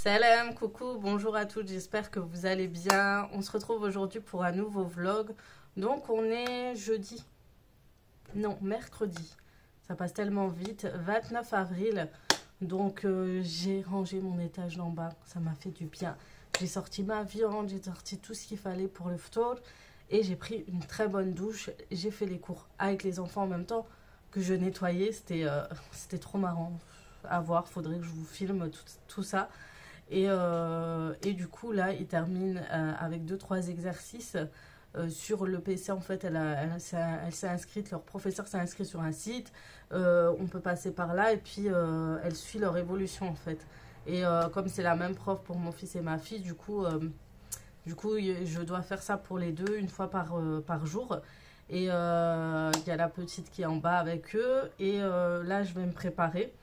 Salam, coucou, bonjour à toutes, j'espère que vous allez bien. On se retrouve aujourd'hui pour un nouveau vlog. Donc on est jeudi, non mercredi, ça passe tellement vite, 29 avril. Donc j'ai rangé mon étage d'en bas, ça m'a fait du bien. J'ai sorti ma viande, j'ai sorti tout ce qu'il fallait pour le ftour et j'ai pris une très bonne douche. J'ai fait les cours avec les enfants en même temps que je nettoyais, c'était trop marrant à voir, faudrait que je vous filme tout ça. Et du coup, là, il termine avec 2-3 exercices sur le PC. En fait, elle s'est inscrite, leur professeur s'est inscrit sur un site. On peut passer par là et puis elle suit leur évolution, en fait. Et comme c'est la même prof pour mon fils et ma fille, du coup, je dois faire ça pour les deux, une fois par jour. Et il y a la petite qui est en bas avec eux. Et là, je vais me préparer.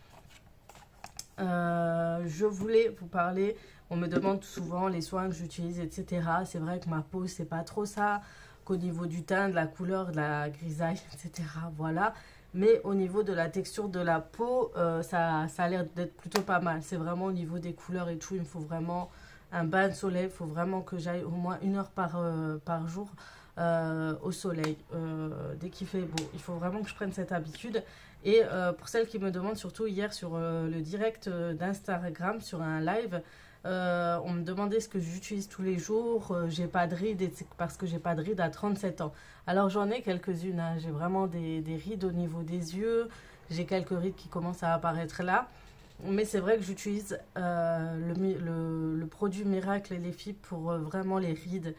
Je voulais vous parler, on me demande souvent les soins que j'utilise, etc. C'est vrai que ma peau, c'est pas trop ça, qu'au niveau du teint, de la couleur, de la grisaille, etc. Voilà. Mais au niveau de la texture de la peau, ça a l'air d'être plutôt pas mal. C'est vraiment au niveau des couleurs et tout, il me faut vraiment un bain de soleil. Il faut vraiment que j'aille au moins 1 heure par jour au soleil. Dès qu'il fait beau, il faut vraiment que je prenne cette habitude. Et pour celles qui me demandent, surtout hier sur le direct d'Instagram, sur un live, on me demandait ce que j'utilise tous les jours. J'ai pas de rides parce que j'ai pas de rides à 37 ans. Alors j'en ai quelques-unes, hein. J'ai vraiment des rides au niveau des yeux. J'ai quelques rides qui commencent à apparaître là. Mais c'est vrai que j'utilise le produit Miracle et les fibres pour vraiment les rides.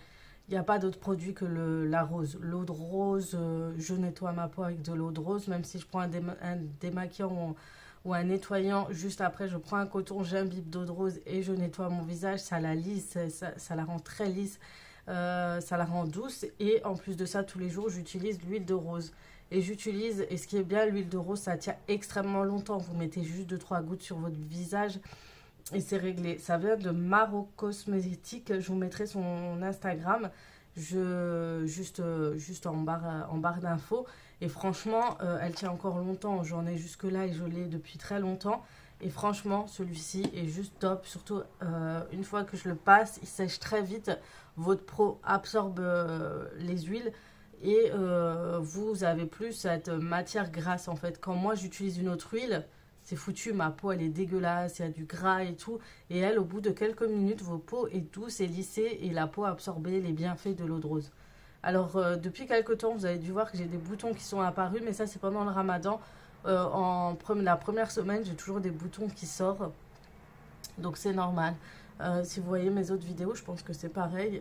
Il n'y a pas d'autre produit que la rose. L'eau de rose, je nettoie ma peau avec de l'eau de rose, même si je prends un démaquillant ou un nettoyant. Juste après, je prends un coton, j'imbibe d'eau de rose et je nettoie mon visage. Ça la lisse, ça la rend très lisse, ça la rend douce. Et en plus de ça, tous les jours, j'utilise l'huile de rose. Et ce qui est bien, l'huile de rose, ça tient extrêmement longtemps. Vous mettez juste 2-3 gouttes sur votre visage. Et c'est réglé. Ça vient de Maro Cosmétique. Je vous mettrai son Instagram juste en barre d'infos. Et franchement, elle tient encore longtemps. J'en ai jusque là et je l'ai depuis très longtemps. Et franchement, celui-ci est juste top. Surtout, une fois que je le passe, il sèche très vite. Votre peau absorbe les huiles. Et vous avez plus cette matière grasse en fait. Quand moi j'utilise une autre huile, c'est foutu, ma peau elle est dégueulasse, il y a du gras et tout. Et elle, au bout de quelques minutes, vos peaux est douce et lissée et la peau a absorbé les bienfaits de l'eau de rose. Alors, depuis quelques temps, vous avez dû voir que j'ai des boutons qui sont apparus, mais ça c'est pendant le ramadan. La première semaine, j'ai toujours des boutons qui sortent, donc c'est normal. Si vous voyez mes autres vidéos, je pense que c'est pareil.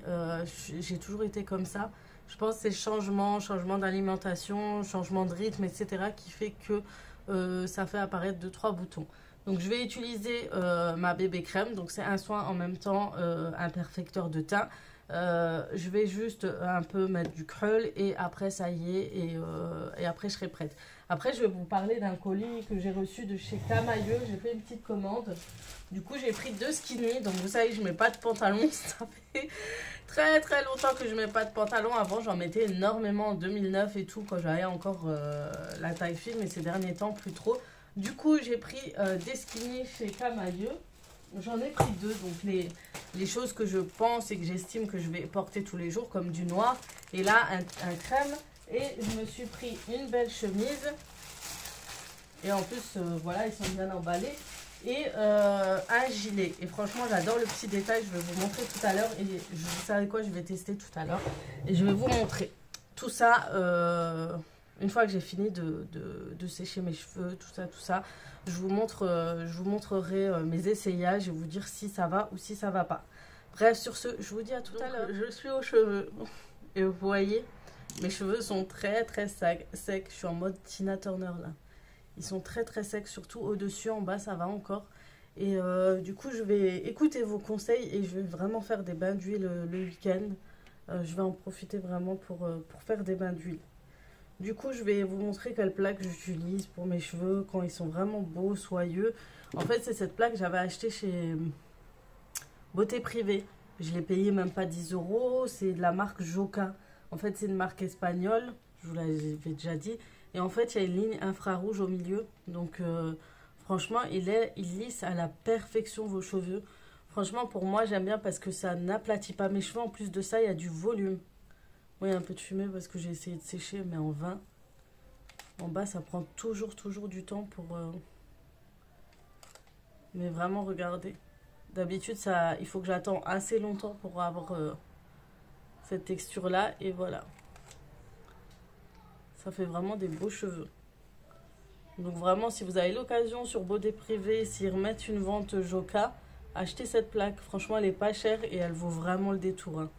J'ai toujours été comme ça. Je pense que c'est changement d'alimentation, changement de rythme, etc. qui fait que ça fait apparaître 2-3 boutons. Donc je vais utiliser ma bébé crème. Donc c'est un soin en même temps, un perfecteur de teint. Je vais juste un peu mettre du curl et après ça y est et après je serai prête. Après je vais vous parler d'un colis que j'ai reçu de chez Camailleux. J'ai fait une petite commande. Du coup j'ai pris 2 skinny. Donc vous savez je mets pas de pantalon. Ça fait très longtemps que je mets pas de pantalon. Avant j'en mettais énormément en 2009 et tout quand j'avais encore la taille fine, mais ces derniers temps plus trop. Du coup j'ai pris des skinny chez Camailleux. J'en ai pris 2, donc les choses que je pense et que j'estime que je vais porter tous les jours, comme du noir. Et là, un crème. Et je me suis pris une belle chemise. Et en plus, voilà, ils sont bien emballés. Et un gilet. Et franchement, j'adore le petit détail. Je vais vous montrer tout à l'heure. Et vous savez quoi, je vais tester tout à l'heure. Et je vais vous montrer tout ça une fois que j'ai fini de sécher mes cheveux, tout ça. Je vous montrerai mes essayages et vous dire si ça va ou si ça va pas. Bref, sur ce, je vous dis à tout à l'heure. Je suis aux cheveux. Et vous voyez, mes cheveux sont très secs. Je suis en mode Tina Turner là. Ils sont très secs, surtout au-dessus, en bas ça va encore. Et du coup, je vais écouter vos conseils et je vais vraiment faire des bains d'huile le week-end. Je vais en profiter vraiment pour faire des bains d'huile. Du coup, je vais vous montrer quelle plaque j'utilise pour mes cheveux quand ils sont vraiment beaux, soyeux. En fait, c'est cette plaque que j'avais achetée chez Beauté Privée. Je l'ai payée même pas 10 €. C'est de la marque Joca. En fait, c'est une marque espagnole. Je vous l'avais déjà dit. Et en fait, il y a une ligne infrarouge au milieu. Donc, franchement, il lisse à la perfection vos cheveux. Franchement, pour moi, j'aime bien parce que ça n'aplatit pas mes cheveux. En plus de ça, il y a du volume. Oui, un peu de fumée parce que j'ai essayé de sécher, mais en vain. En bas, ça prend toujours du temps pour... Mais vraiment, regardez. D'habitude, ça, il faut que j'attende assez longtemps pour avoir cette texture-là. Et voilà. Ça fait vraiment des beaux cheveux. Donc vraiment, si vous avez l'occasion sur Beauté Privée, s'ils remettent une vente Joca, achetez cette plaque. Franchement, elle est pas chère et elle vaut vraiment le détour. Hein.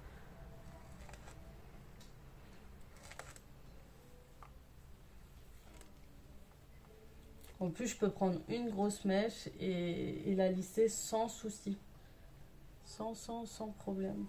En plus, je peux prendre une grosse mèche et la lisser sans souci. Sans problème.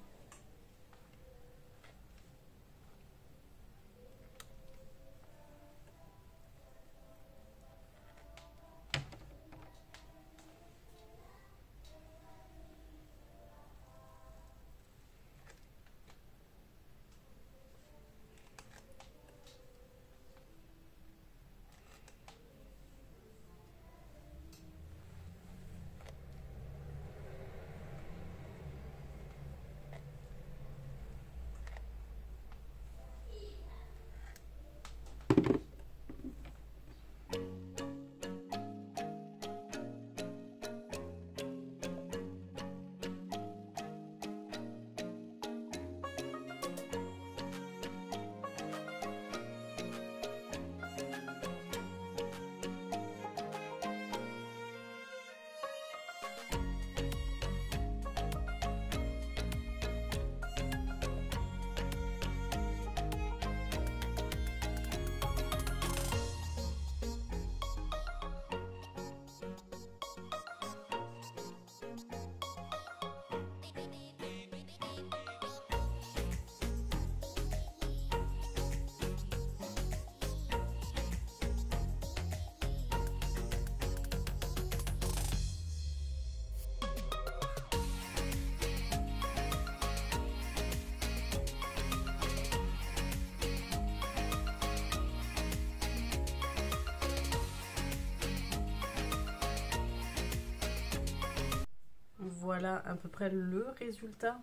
Voilà à peu près le résultat.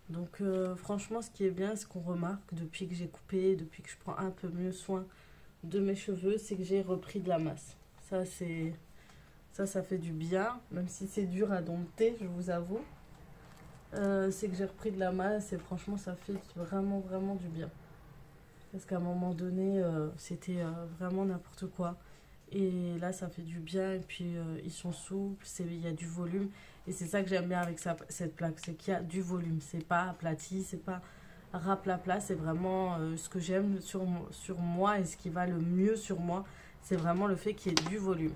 Donc franchement, ce qui est bien, ce qu'on remarque depuis que j'ai coupé, depuis que je prends un peu mieux soin de mes cheveux, c'est que j'ai repris de la masse. Ça fait du bien, même si c'est dur à dompter, je vous avoue. C'est que j'ai repris de la masse et franchement, ça fait vraiment du bien. Parce qu'à un moment donné, c'était vraiment n'importe quoi. Et là, ça fait du bien. Et puis, ils sont souples, il y a du volume. Et c'est ça que j'aime bien avec cette plaque, c'est qu'il y a du volume. C'est pas aplati, c'est pas raplapla. C'est vraiment ce que j'aime sur moi et ce qui va le mieux sur moi. C'est vraiment le fait qu'il y ait du volume.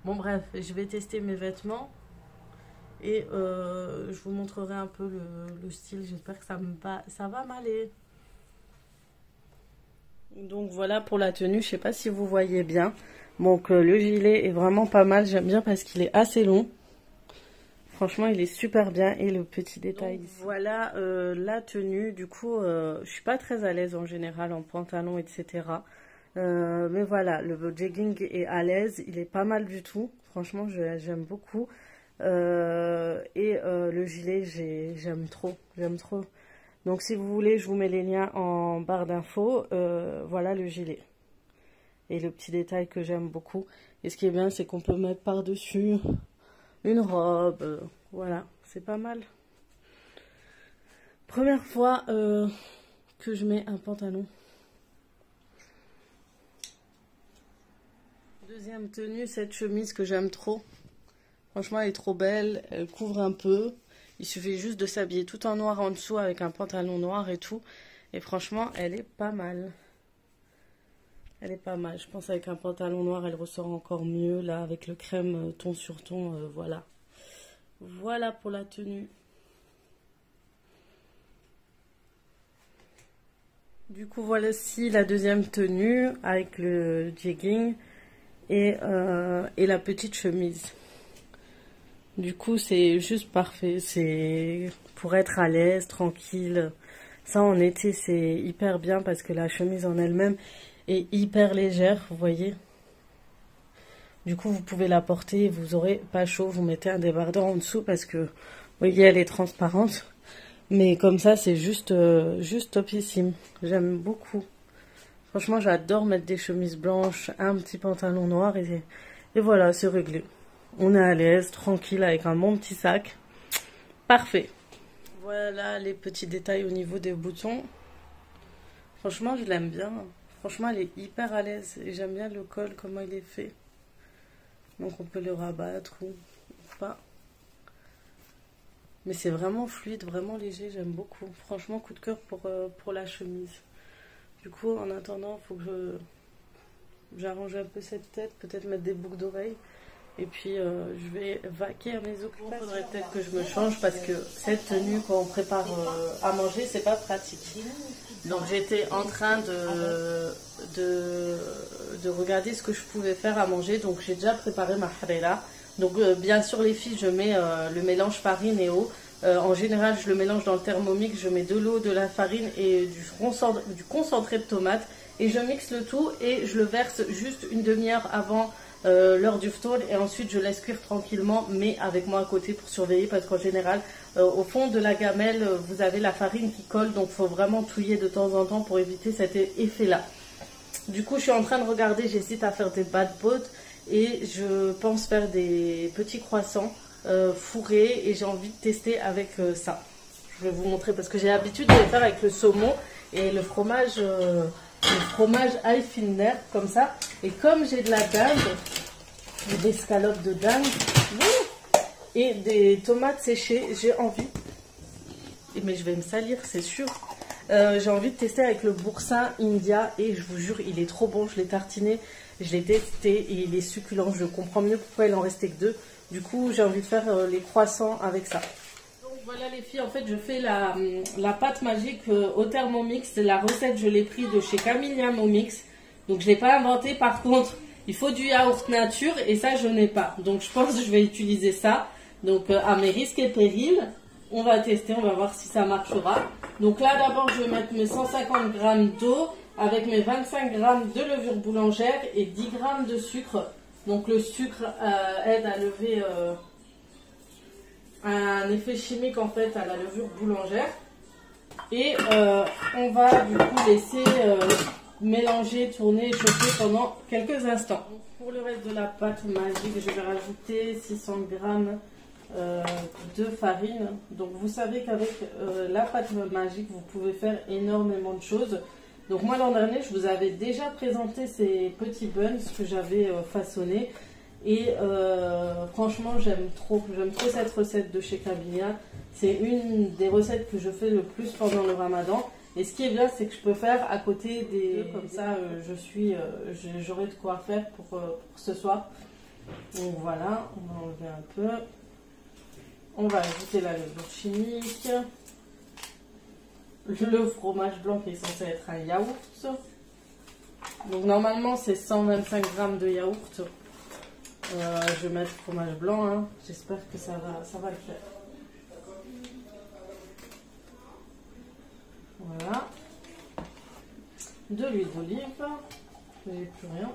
Bon, bref, je vais tester mes vêtements. Et je vous montrerai un peu le style. J'espère que ça va m'aller. Donc voilà pour la tenue. Je sais pas si vous voyez bien. Donc le gilet est vraiment pas mal. J'aime bien parce qu'il est assez long. Franchement, il est super bien. Et le petit détail. Donc, voilà la tenue. Du coup, je suis pas très à l'aise en général en pantalon, etc. Mais voilà, le jogging est à l'aise. Il est pas mal du tout. Franchement, j'aime beaucoup. Le gilet, j'aime trop. Donc si vous voulez, je vous mets les liens en barre d'infos. Voilà le gilet. Et le petit détail que j'aime beaucoup. Et ce qui est bien, c'est qu'on peut mettre par-dessus une robe. Voilà, c'est pas mal. Première fois que je mets un pantalon. Deuxième tenue, cette chemise que j'aime trop. Franchement, elle est trop belle. Elle couvre un peu. Il suffit juste de s'habiller tout en noir en dessous avec un pantalon noir et tout. Et franchement, elle est pas mal. Elle est pas mal. Je pense avec un pantalon noir, elle ressort encore mieux. Là, avec le crème ton sur ton, voilà. Voilà pour la tenue. Du coup, voilà aussi la deuxième tenue avec le jegging et la petite chemise. Du coup, c'est juste parfait. C'est pour être à l'aise, tranquille. Ça, en été, c'est hyper bien parce que la chemise en elle-même est hyper légère, vous voyez. Du coup, vous pouvez la porter et vous n'aurez pas chaud. Vous mettez un débardeur en dessous parce que voyez, elle est transparente. Mais comme ça, c'est juste topissime. J'aime beaucoup. Franchement, j'adore mettre des chemises blanches, un petit pantalon noir et voilà, c'est réglé. On est à l'aise, tranquille, avec un bon petit sac. Parfait. Voilà les petits détails au niveau des boutons. Franchement, je l'aime bien. Franchement, elle est hyper à l'aise. Et j'aime bien le col, comment il est fait. Donc on peut le rabattre ou pas. Mais c'est vraiment fluide, vraiment léger, j'aime beaucoup. Franchement, coup de cœur pour la chemise. Du coup, en attendant, il faut que j'arrange un peu cette tête, peut-être mettre des boucles d'oreilles. Et puis, je vais vaquer à mes occupations. Il faudrait peut-être que je me change parce que cette tenue, quand on prépare à manger, c'est pas pratique. Donc, j'étais en train de regarder ce que je pouvais faire à manger. Donc, j'ai déjà préparé ma harira. Donc, bien sûr, les filles, je mets le mélange farine et eau. En général, je le mélange dans le Thermomix. Je mets de l'eau, de la farine et du concentré de tomate. Et je mixe le tout et je le verse juste une demi-heure avant l'heure du ftour. Et ensuite, je laisse cuire tranquillement, mais avec moi à côté pour surveiller. Parce qu'en général, au fond de la gamelle, vous avez la farine qui colle. Donc, il faut vraiment touiller de temps en temps pour éviter cet effet-là. Du coup, je suis en train de regarder. J'hésite à faire des bad potes. Et je pense faire des petits croissants fourrés et j'ai envie de tester avec ça. Je vais vous montrer parce que j'ai l'habitude de les faire avec le saumon et le fromage Eiffiner comme ça. Et comme j'ai de la dinde, des escalopes de dinde et des tomates séchées, j'ai envie, mais je vais me salir c'est sûr, j'ai envie de tester avec le boursin India et je vous jure il est trop bon, je l'ai tartiné. Je l'ai testé et il est succulent. Je comprends mieux pourquoi il en restait que 2. Du coup, j'ai envie de faire les croissants avec ça. Donc voilà les filles, en fait, je fais la pâte magique au Thermomix. La recette, je l'ai prise de chez Camilla Momix. Donc, je ne l'ai pas inventée. Par contre, il faut du yaourt nature et ça, je n'ai pas. Donc, je pense que je vais utiliser ça. Donc, à mes risques et périls, on va tester. On va voir si ça marchera. Donc là, d'abord, je vais mettre mes 150 g d'eau avec mes 25 g de levure boulangère et 10 g de sucre. Donc le sucre aide à lever un effet chimique en fait à la levure boulangère. Et on va du coup laisser mélanger, tourner, chauffer pendant quelques instants. Donc, pour le reste de la pâte magique, je vais rajouter 600 g de farine. Donc vous savez qu'avec la pâte magique, vous pouvez faire énormément de choses. Donc moi l'an dernier, je vous avais déjà présenté ces petits buns que j'avais façonnés. Et franchement, j'aime trop cette recette de chez Camilla. C'est une des recettes que je fais le plus pendant le ramadan. Et ce qui est bien, c'est que je peux faire à côté des... Comme ça, j'aurai de quoi faire pour ce soir. Donc voilà, on va enlever un peu. On va ajouter la levure chimique. Le fromage blanc qui est censé être un yaourt. Donc normalement c'est 125 g de yaourt. Je vais mettre fromage blanc. Hein. J'espère que ça va le faire. Voilà. De l'huile d'olive. Je n'ai plus rien.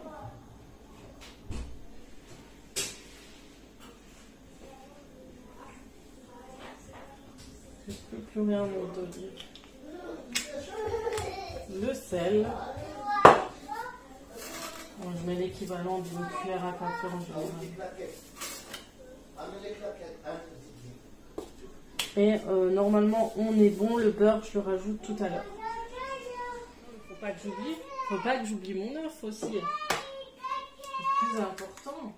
Je n'ai plus rien d'huile d'olive. Le sel. Bon, je mets l'équivalent d'une cuillère à café en général. Et normalement on est bon, le beurre je le rajoute tout à l'heure. Faut pas que j'oublie mon œuf aussi. C'est plus important.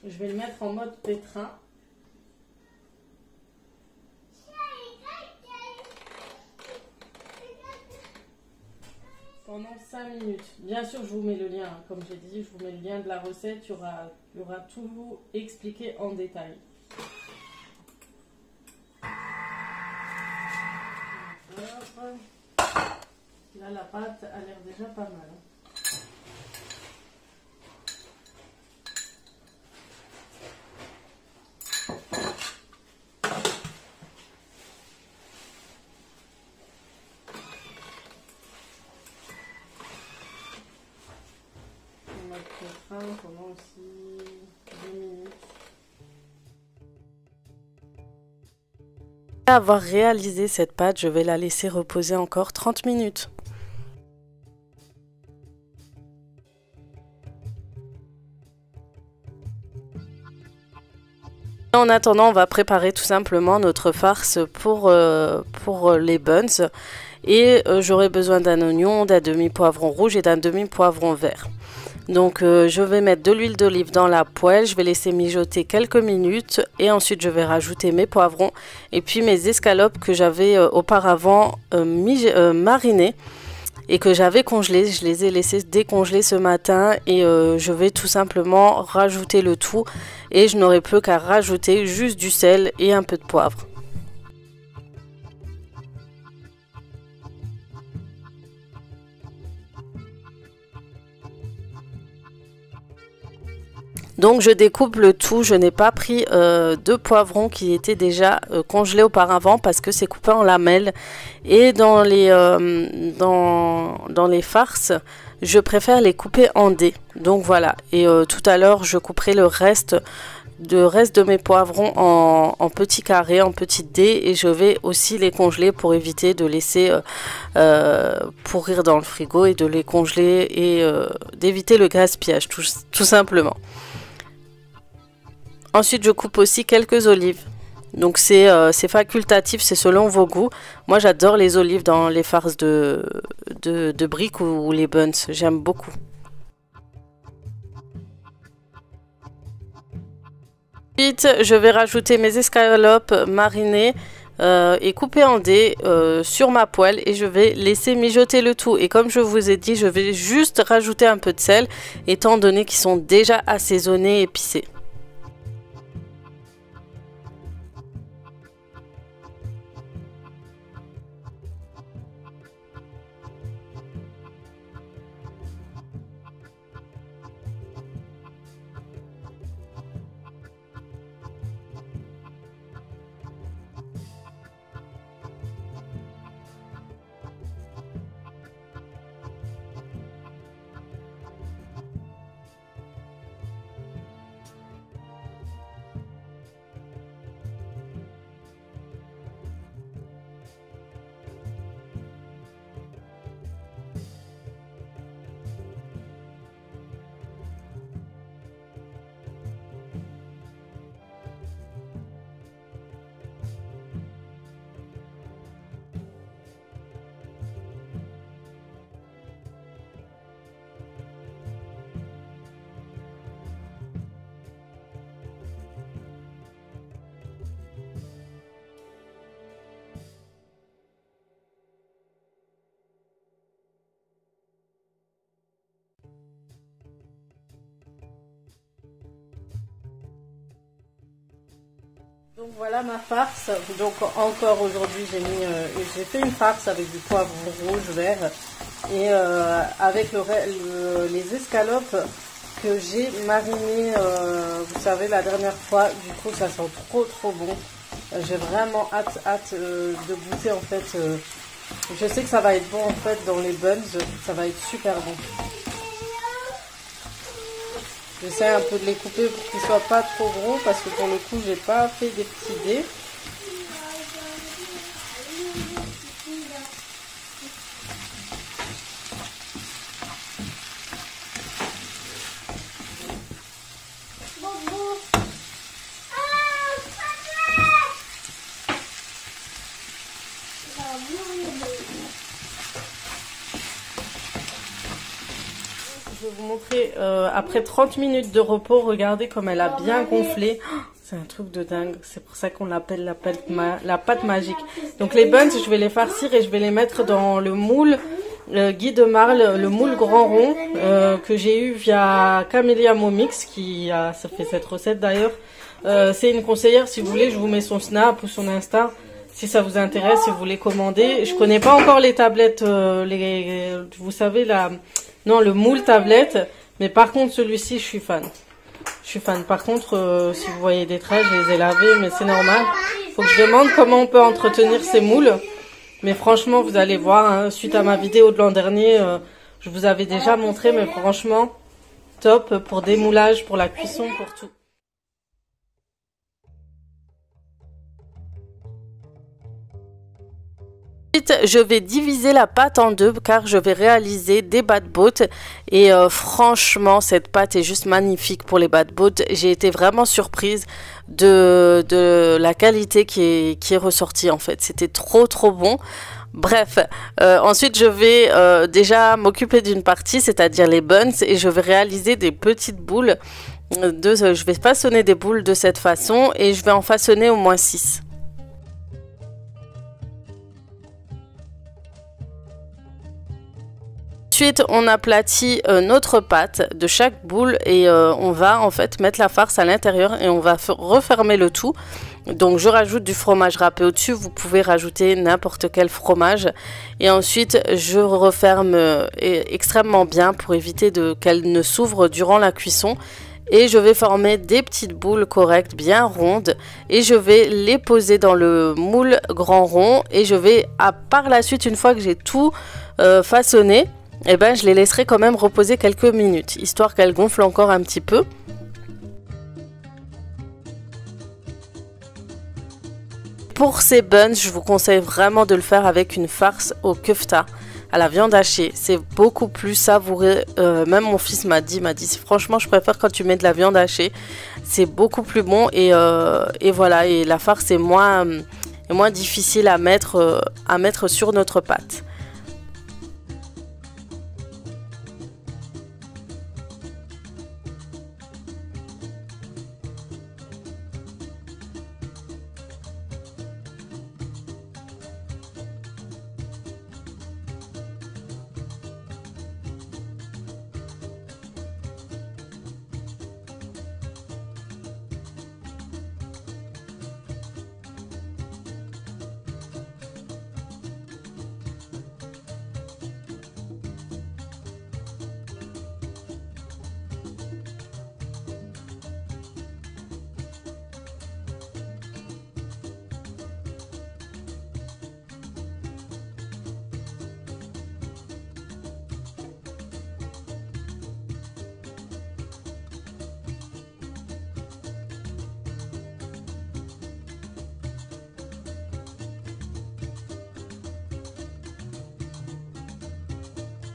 Je vais le mettre en mode pétrin. Pendant 5 minutes. Bien sûr, je vous mets le lien. Hein. Comme j'ai dit, je vous mets le lien de la recette. Il y aura tout expliqué en détail. Là, la pâte a l'air déjà pas mal. Hein. mettre au train pendant aussi 2 minutes. Après avoir réalisé cette pâte, je vais la laisser reposer encore 30 minutes. En attendant, on va préparer tout simplement notre farce pour les buns. Et j'aurai besoin d'un oignon, d'un demi-poivron rouge et d'un demi-poivron vert. Donc je vais mettre de l'huile d'olive dans la poêle, je vais laisser mijoter quelques minutes et ensuite je vais rajouter mes poivrons et puis mes escalopes que j'avais auparavant marinées et que j'avais congelées. Je les ai laissées décongeler ce matin et je vais tout simplement rajouter le tout et je n'aurai plus qu'à rajouter juste du sel et un peu de poivre. Donc je découpe le tout, je n'ai pas pris de poivrons qui étaient déjà congelés auparavant parce que c'est coupé en lamelles. Et dans les farces, je préfère les couper en dés. Donc voilà, et tout à l'heure je couperai le reste de mes poivrons en petits carrés, en petits dés. Et je vais aussi les congeler pour éviter de laisser pourrir dans le frigo et de les congeler et d'éviter le gaspillage tout simplement. Ensuite, je coupe aussi quelques olives. Donc, c'est facultatif, c'est selon vos goûts. Moi, j'adore les olives dans les farces de briques ou les buns. J'aime beaucoup. Ensuite, je vais rajouter mes escalopes marinées et coupées en dés sur ma poêle et je vais laisser mijoter le tout. Et comme je vous ai dit, je vais juste rajouter un peu de sel, étant donné qu'ils sont déjà assaisonnés et épicés. Donc voilà ma farce. Donc encore aujourd'hui j'ai fait une farce avec du poivron rouge, vert et avec les escalopes que j'ai marinées, vous savez la dernière fois. Du coup ça sent trop bon. J'ai vraiment hâte de goûter en fait. Je sais que ça va être bon en fait dans les buns, ça va être super bon. J'essaie un peu de les couper pour qu'ils ne soient pas trop gros parce que pour le coup j'ai pas fait des petits dés. Je vais vous montrer après 30 minutes de repos, regardez comme elle a bien gonflé. Oh, c'est un truc de dingue, c'est pour ça qu'on l'appelle la pâte magique. Donc les buns, je vais les farcir et je vais les mettre dans le moule Guy de Marle, le moule grand rond que j'ai eu via Camélia Momix qui a fait cette recette d'ailleurs. C'est une conseillère, si vous voulez, je vous mets son Snap ou son Insta. Si ça vous intéresse, si vous voulez commander. Je connais pas encore les tablettes, vous savez, le moule tablette. Mais par contre, celui-ci, je suis fan. Je suis fan. Par contre, si vous voyez des traits, je les ai lavés, mais c'est normal. Faut que je demande comment on peut entretenir ces moules. Mais franchement, vous allez voir, hein, suite à ma vidéo de l'an dernier, je vous avais déjà montré, mais franchement, top pour démoulage, pour la cuisson, pour tout. Ensuite, je vais diviser la pâte en deux car je vais réaliser des bad boat et franchement cette pâte est juste magnifique pour les bad boat. J'ai été vraiment surprise de la qualité qui est ressortie en fait. C'était trop bon. Bref, ensuite je vais déjà m'occuper d'une partie, c'est-à-dire les buns, et je vais réaliser des petites boules. Je vais façonner des boules de cette façon et je vais en façonner au moins 6. Ensuite, on aplatit notre pâte de chaque boule et on va en fait mettre la farce à l'intérieur et on va refermer le tout. Donc je rajoute du fromage râpé au-dessus, vous pouvez rajouter n'importe quel fromage. Et ensuite, je referme extrêmement bien pour éviter qu'elle ne s'ouvre durant la cuisson. Et je vais former des petites boules correctes, bien rondes. Et je vais les poser dans le moule grand rond. Et je vais, par la suite, une fois que j'ai tout façonné, eh ben, je les laisserai quand même reposer quelques minutes, histoire qu'elles gonflent encore un petit peu. Pour ces buns, je vous conseille vraiment de le faire avec une farce au kefta, à la viande hachée. C'est beaucoup plus savoureux. Même mon fils m'a dit, franchement, je préfère quand tu mets de la viande hachée. C'est beaucoup plus bon et voilà. Et la farce est moins difficile à mettre sur notre pâte.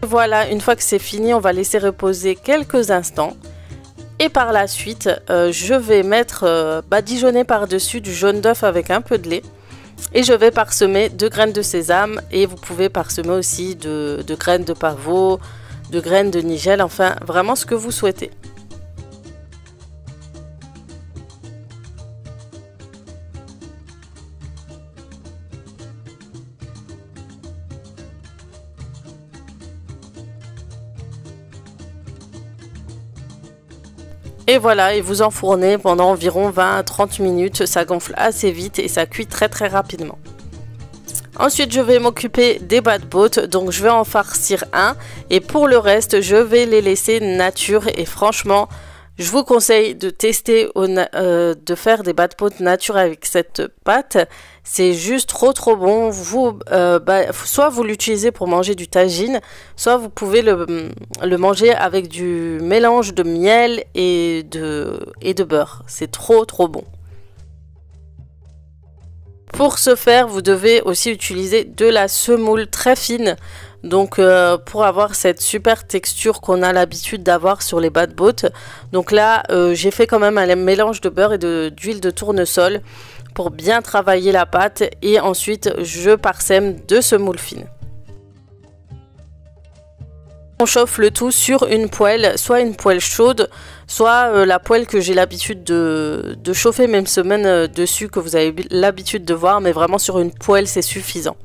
Voilà, une fois que c'est fini, on va laisser reposer quelques instants. Et par la suite, je vais mettre badigeonner par-dessus du jaune d'œuf avec un peu de lait. Et je vais parsemer de graines de sésame. Et vous pouvez parsemer aussi de graines de pavot, de graines de nigel, enfin vraiment ce que vous souhaitez. Et voilà, et vous enfournez pendant environ 20 à 30 minutes, ça gonfle assez vite et ça cuit très rapidement. Ensuite, je vais m'occuper des bad boat, donc je vais en farcir un et pour le reste, je vais les laisser nature et franchement, je vous conseille de tester, de faire des bad boat nature avec cette pâte. C'est juste trop bon. Soit vous l'utilisez pour manger du tagine, soit vous pouvez le manger avec du mélange de miel et de beurre. C'est trop bon. Pour ce faire, vous devez aussi utiliser de la semoule très fine. Donc pour avoir cette super texture qu'on a l'habitude d'avoir sur les bad boat. Donc là j'ai fait quand même un mélange de beurre et d'huile de tournesol pour bien travailler la pâte et ensuite je parsème de semoule fine. On chauffe le tout sur une poêle, soit une poêle chaude, soit la poêle que j'ai l'habitude de chauffer même semaine dessus, que vous avez l'habitude de voir, mais vraiment sur une poêle c'est suffisant.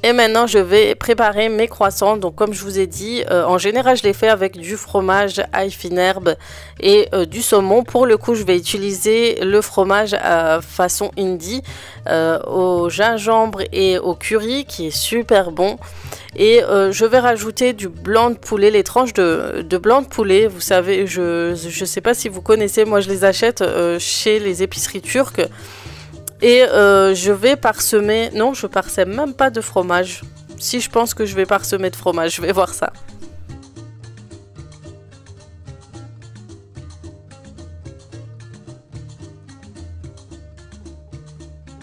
Et maintenant je vais préparer mes croissants. Donc comme je vous ai dit, en général je les fais avec du fromage ail fine herbe et du saumon. Pour le coup je vais utiliser le fromage façon indie au gingembre et au curry qui est super bon. Et je vais rajouter du blanc de poulet, les tranches de blanc de poulet. Vous savez, je sais pas si vous connaissez, moi je les achète chez les épiceries turques. Et je vais parsemer, non je parsème même pas de fromage, si je pense que je vais parsemer de fromage, je vais voir ça.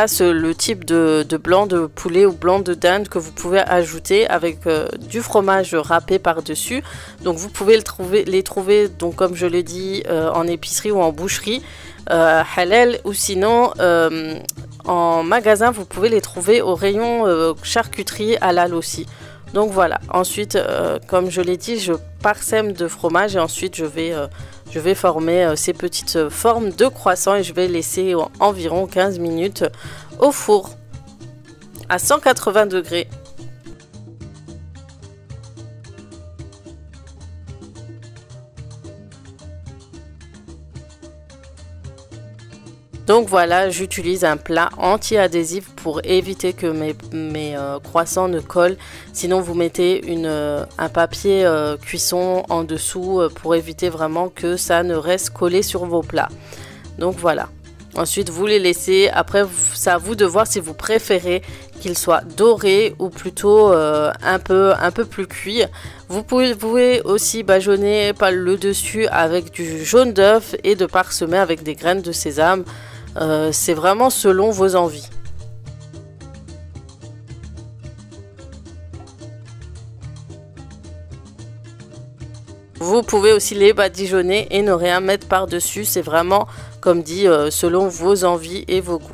C'est le type de blanc de poulet ou blanc de dinde que vous pouvez ajouter avec du fromage râpé par-dessus. Donc vous pouvez les trouver donc, comme je l'ai dit, en épicerie ou en boucherie halal, ou sinon en magasin vous pouvez les trouver au rayon charcuterie halal aussi. Donc voilà, ensuite comme je l'ai dit, je parsème de fromage et ensuite je vais former ces petites formes de croissants et je vais laisser environ 15 minutes au four à 180 degrés. Donc voilà, j'utilise un plat anti-adhésif pour éviter que mes croissants ne collent. Sinon vous mettez un papier cuisson en dessous pour éviter vraiment que ça ne reste collé sur vos plats. Donc voilà. Ensuite vous les laissez, après c'est à vous de voir si vous préférez qu'ils soient dorés ou plutôt un peu plus cuits. Vous pouvez aussi badigeonner le dessus avec du jaune d'œuf et de parsemer avec des graines de sésame. C'est vraiment selon vos envies. Vous pouvez aussi les badigeonner et ne rien mettre par-dessus. C'est vraiment, comme dit, selon vos envies et vos goûts.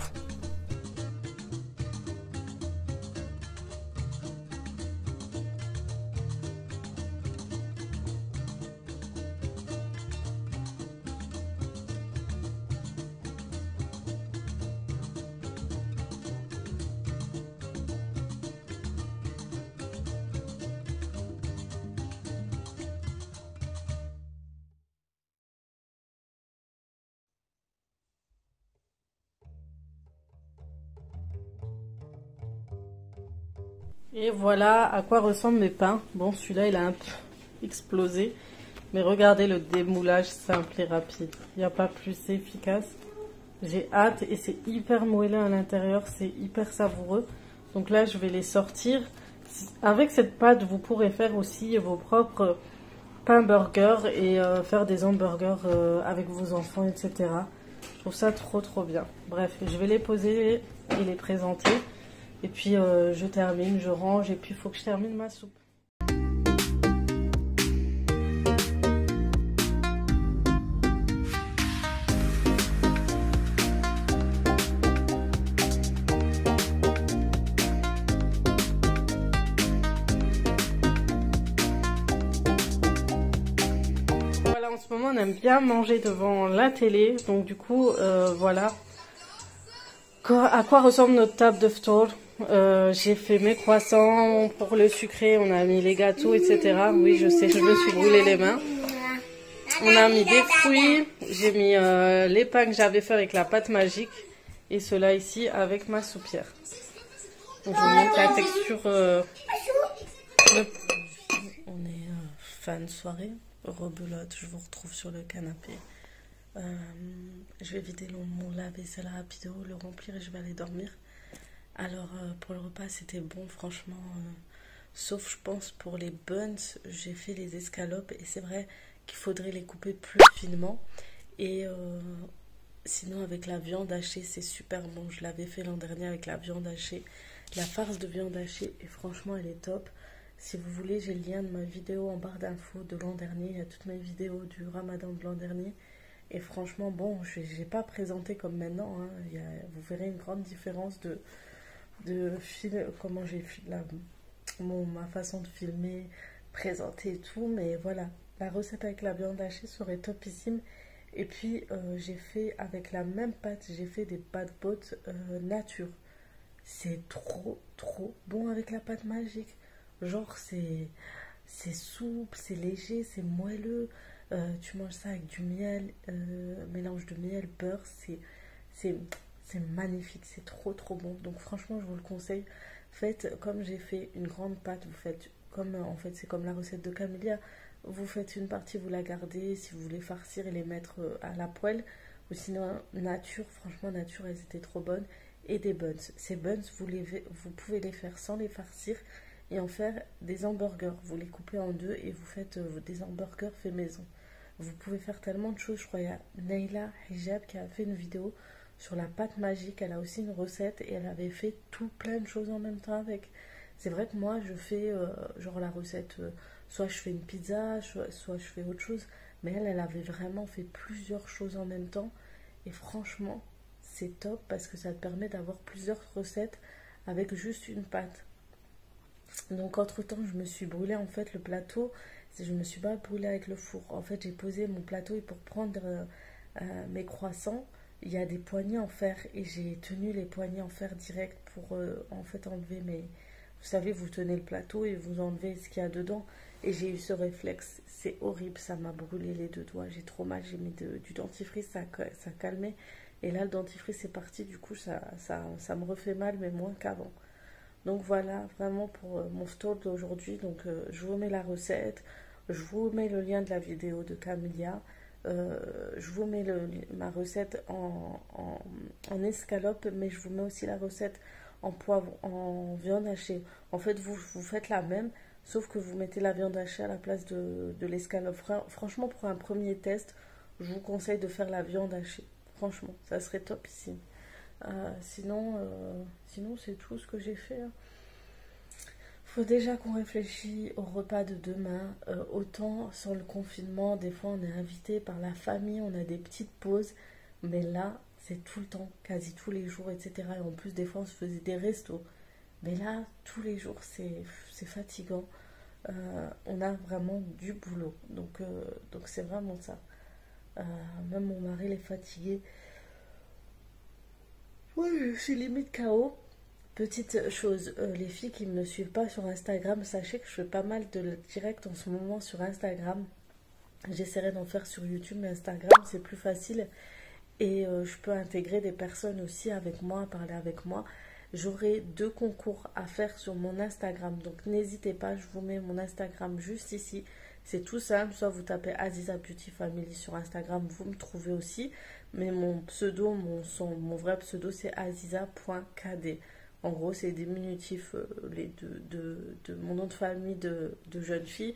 Et voilà à quoi ressemblent mes pains. Bon, celui-là, il a un peu explosé. Mais regardez le démoulage simple et rapide. Il n'y a pas plus efficace. J'ai hâte et c'est hyper moelleux à l'intérieur. C'est hyper savoureux. Donc là, je vais les sortir. Avec cette pâte, vous pourrez faire aussi vos propres pains burgers et faire des hamburgers avec vos enfants, etc. Je trouve ça trop bien. Bref, je vais les poser et les présenter. Et puis je termine, je range et puis il faut que je termine ma soupe. Voilà, en ce moment on aime bien manger devant la télé. Donc du coup, voilà. À quoi ressemble notre table de ftour? J'ai fait mes croissants pour le sucré, on a mis les gâteaux, etc. Oui, je sais, je me suis brûlé les mains. On a mis des fruits, j'ai mis les pains que j'avais fait avec la pâte magique et ceux-là ici avec ma soupière. Donc, je vous montre la texture. On est fin de soirée, rebelote, je vous retrouve sur le canapé. Je vais vider mon lave-vaisselle rapido, le remplir et je vais aller dormir. Alors pour le repas c'était bon franchement, sauf je pense pour les buns, j'ai fait les escalopes et c'est vrai qu'il faudrait les couper plus finement. Et sinon avec la viande hachée c'est super bon, je l'avais fait l'an dernier avec la viande hachée, la farce de viande hachée et franchement elle est top. Si vous voulez j'ai le lien de ma vidéo en barre d'infos de l'an dernier, il y a toutes mes vidéos du ramadan de l'an dernier. Et franchement, bon, je n'ai pas présenté comme maintenant. Hein. Vous verrez une grande différence comment j'ai ma façon de filmer, présenter et tout. Mais voilà, la recette avec la viande hachée serait topissime. Et puis, j'ai fait avec la même pâte, j'ai fait des pâtes bottes nature. C'est trop bon avec la pâte magique. Genre, c'est souple, c'est léger, c'est moelleux. Tu manges ça avec du miel, mélange de miel, beurre, c'est magnifique, c'est trop bon. Donc franchement je vous le conseille, faites comme j'ai fait une grande pâte, vous faites comme en fait c'est comme la recette de Camélia, vous faites une partie, vous la gardez si vous voulez farcir et les mettre à la poêle, ou sinon nature, franchement nature elles étaient trop bonnes. Et des buns, ces buns vous pouvez les faire sans les farcir et en faire des hamburgers. Vous les coupez en deux et vous faites des hamburgers faits maison. Vous pouvez faire tellement de choses. Je crois qu'il y a Neila Hijab qui a fait une vidéo sur la pâte magique. Elle a aussi une recette et elle avait fait tout plein de choses en même temps avec. C'est vrai que moi, je fais genre la recette, soit je fais une pizza, soit je fais autre chose. Mais elle avait vraiment fait plusieurs choses en même temps. Et franchement, c'est top parce que ça te permet d'avoir plusieurs recettes avec juste une pâte. Donc entre-temps, je me suis brûlé en fait le plateau. Je ne me suis pas brûlée avec le four. En fait, j'ai posé mon plateau et pour prendre mes croissants, il y a des poignées en fer et j'ai tenu les poignées en fer direct pour en fait enlever mes... Vous savez, vous tenez le plateau et vous enlevez ce qu'il y a dedans. Et j'ai eu ce réflexe. C'est horrible, ça m'a brûlé les deux doigts. J'ai trop mal, j'ai mis du dentifrice, ça calmait. Et là, le dentifrice est parti, du coup, ça me refait mal, mais moins qu'avant. Donc voilà, vraiment pour mon stall d'aujourd'hui. Donc je vous mets la recette, je vous mets le lien de la vidéo de Camélia. Je vous mets ma recette en escalope, mais je vous mets aussi la recette en poivre, en viande hachée. En fait, vous faites la même, sauf que vous mettez la viande hachée à la place de l'escalope. Franchement, pour un premier test, je vous conseille de faire la viande hachée. Franchement, ça serait top ici. Sinon c'est tout ce que j'ai fait. Faut déjà qu'on réfléchisse au repas de demain. Autant sans le confinement, des fois on est invité par la famille, on a des petites pauses. Mais là, c'est tout le temps, quasi tous les jours, etc. Et en plus, des fois, on se faisait des restos. Mais là, tous les jours, c'est fatigant. On a vraiment du boulot. Donc c'est vraiment ça. Même mon mari, il est fatigué. Oui, je suis limite KO. Petite chose, les filles qui ne me suivent pas sur Instagram, sachez que je fais pas mal de directs en ce moment sur Instagram. J'essaierai d'en faire sur YouTube, mais Instagram, c'est plus facile. Et je peux intégrer des personnes aussi avec moi, parler avec moi. J'aurai 2 concours à faire sur mon Instagram. Donc n'hésitez pas, je vous mets mon Instagram juste ici. C'est tout simple, soit vous tapez Aziza Beauty Family sur Instagram, vous me trouvez aussi. Mais mon pseudo, mon vrai pseudo, c'est aziza.kd. En gros, c'est diminutif de mon nom de famille de jeune fille.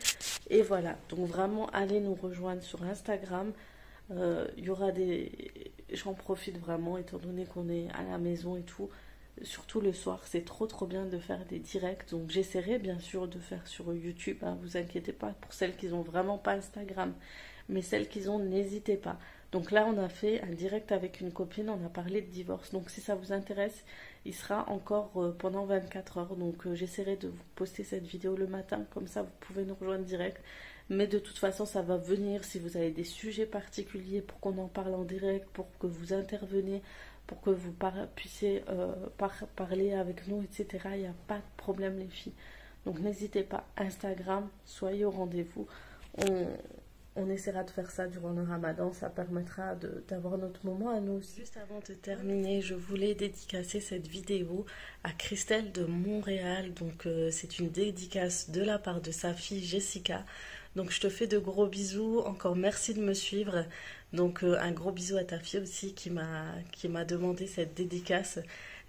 Et voilà, donc vraiment, allez nous rejoindre sur Instagram. Il y aura J'en profite vraiment, étant donné qu'on est à la maison et tout. Surtout le soir, c'est trop bien de faire des directs. Donc j'essaierai bien sûr de faire sur YouTube, hein, vous inquiétez pas. Pour celles qui n'ont vraiment pas Instagram, mais celles qui ont, n'hésitez pas. Donc là, on a fait un direct avec une copine, on a parlé de divorce. Donc si ça vous intéresse, il sera encore pendant 24 heures. Donc j'essaierai de vous poster cette vidéo le matin, comme ça vous pouvez nous rejoindre direct. Mais de toute façon, ça va venir. Si vous avez des sujets particuliers pour qu'on en parle en direct, pour que vous interveniez, pour que vous puissiez parler avec nous, etc. Il n'y a pas de problème, les filles. Donc n'hésitez pas, Instagram, soyez au rendez-vous. On essaiera de faire ça durant le ramadan, ça permettra d'avoir notre moment à nous aussi. Juste avant de terminer, je voulais dédicacer cette vidéo à Christelle de Montréal. Donc c'est une dédicace de la part de sa fille Jessica. Donc je te fais de gros bisous, encore merci de me suivre. Donc un gros bisou à ta fille aussi qui m'a demandé cette dédicace.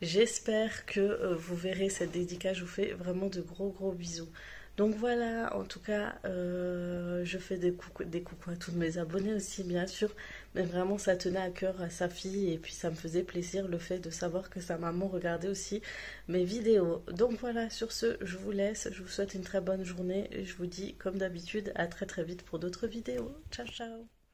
J'espère que vous verrez cette dédicace, je vous fais vraiment de gros bisous. Donc voilà, en tout cas, je fais des coucou à tous mes abonnés aussi, bien sûr. Mais vraiment, ça tenait à cœur à sa fille. Et puis, ça me faisait plaisir le fait de savoir que sa maman regardait aussi mes vidéos. Donc voilà, sur ce, je vous laisse. Je vous souhaite une très bonne journée. Et je vous dis, comme d'habitude, à très vite pour d'autres vidéos. Ciao, ciao!